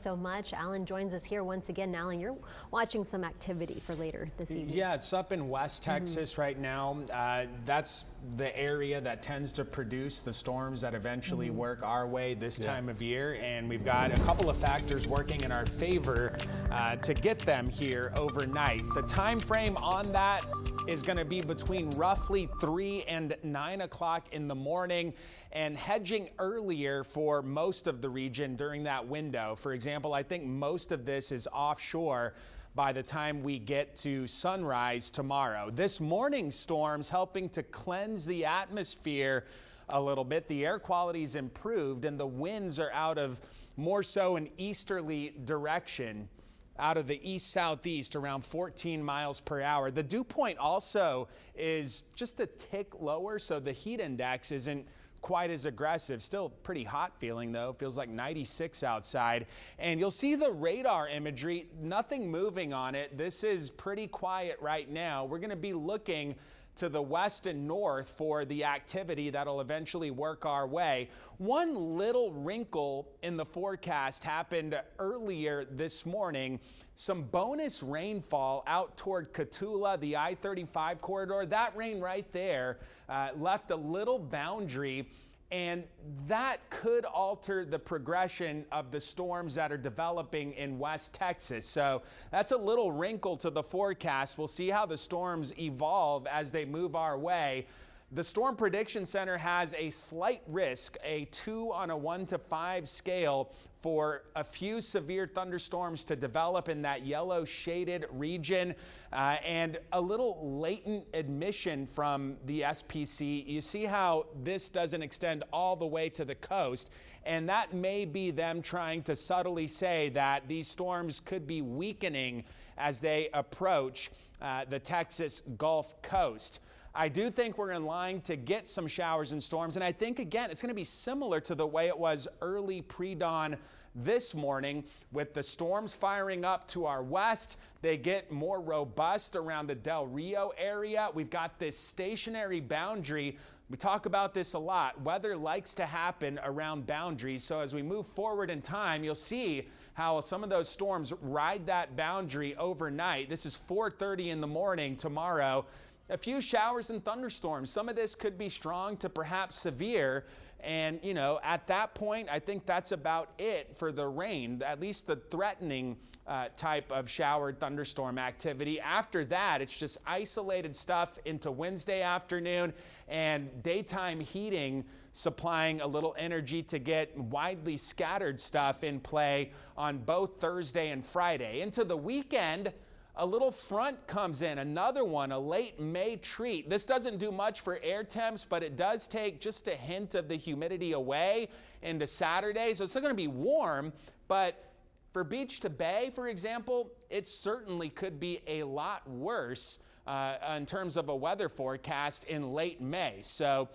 So much. Alan joins us here once again. Alan, you're watching some activity for later this evening. Yeah, it's up in West Texas right now. That's the area that tends to produce the storms that eventually work our way this time of year. And we've got a couple of factors working in our favor to get them here overnight. The time frame on that is going to be between roughly 3 and 9 o'clock in the morning, and hedging earlier for most of the region during that window. For example, I think most of this is offshore by the time we get to sunrise tomorrow. This morning's storms helping to cleanse the atmosphere a little bit. The air quality's improved and the winds are out of more so an easterly direction, out of the east-southeast, around 14 miles per hour. The dew point also is just a tick lower, so the heat index isn't quite as aggressive. Still pretty hot feeling though. Feels like 96 outside. And you'll see the radar imagery, nothing moving on it. This is pretty quiet right now. We're going to be looking to the west and north for the activity that'll eventually work our way. One little wrinkle in the forecast happened earlier this morning. Some bonus rainfall out toward KIII, the I-35 corridor. That rain right there left a little boundary, and that could alter the progression of the storms that are developing in West Texas. So that's a little wrinkle to the forecast. We'll see how the storms evolve as they move our way. The Storm Prediction Center has a slight risk, a 2 on a 1 to 5 scale, for a few severe thunderstorms to develop in that yellow shaded region, and a little latent admission from the SPC. You see how this doesn't extend all the way to the coast, and that may be them trying to subtly say that these storms could be weakening as they approach the Texas Gulf Coast. I do think we're in line to get some showers and storms, and I think, again, it's going to be similar to the way it was early pre-dawn this morning, with the storms firing up to our west. They get more robust around the Del Rio area. We've got this stationary boundary. We talk about this a lot. Weather likes to happen around boundaries, so as we move forward in time, you'll see how some of those storms ride that boundary overnight. This is 4:30 in the morning tomorrow. A few showers and thunderstorms. Some of this could be strong to perhaps severe. And, you know, at that point, I think that's about it for the rain, at least the threatening type of showered thunderstorm activity. After that, it's just isolated stuff into Wednesday afternoon, and daytime heating supplying a little energy to get widely scattered stuff in play on both Thursday and Friday. Into the weekend, a little front comes in, another one, a late May treat. This doesn't do much for air temps, but it does take just a hint of the humidity away into Saturday. So it's still going to be warm, but for beach to bay, for example, it certainly could be a lot worse in terms of a weather forecast in late May. So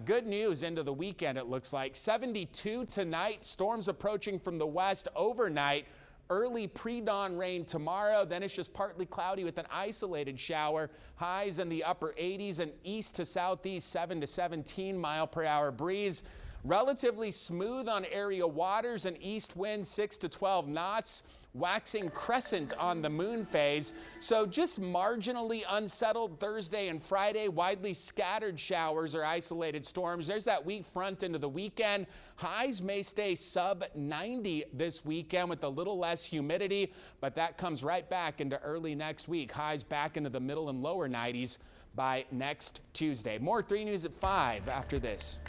good news into the weekend, it looks like. 72 tonight, storms approaching from the west overnight. Early pre-dawn rain tomorrow, then it's just partly cloudy with an isolated shower. Highs in the upper 80s, and east to southeast 7 to 17 mile per hour breeze. Relatively smooth on area waters, and east wind 6 to 12 knots. Waxing crescent on the moon phase. So just marginally unsettled Thursday and Friday. Widely scattered showers or isolated storms. There's that weak front into the weekend. Highs may stay sub 90 this weekend with a little less humidity, but that comes right back into early next week. Highs back into the middle and lower 90s by next Tuesday. More 3 News at 5 after this.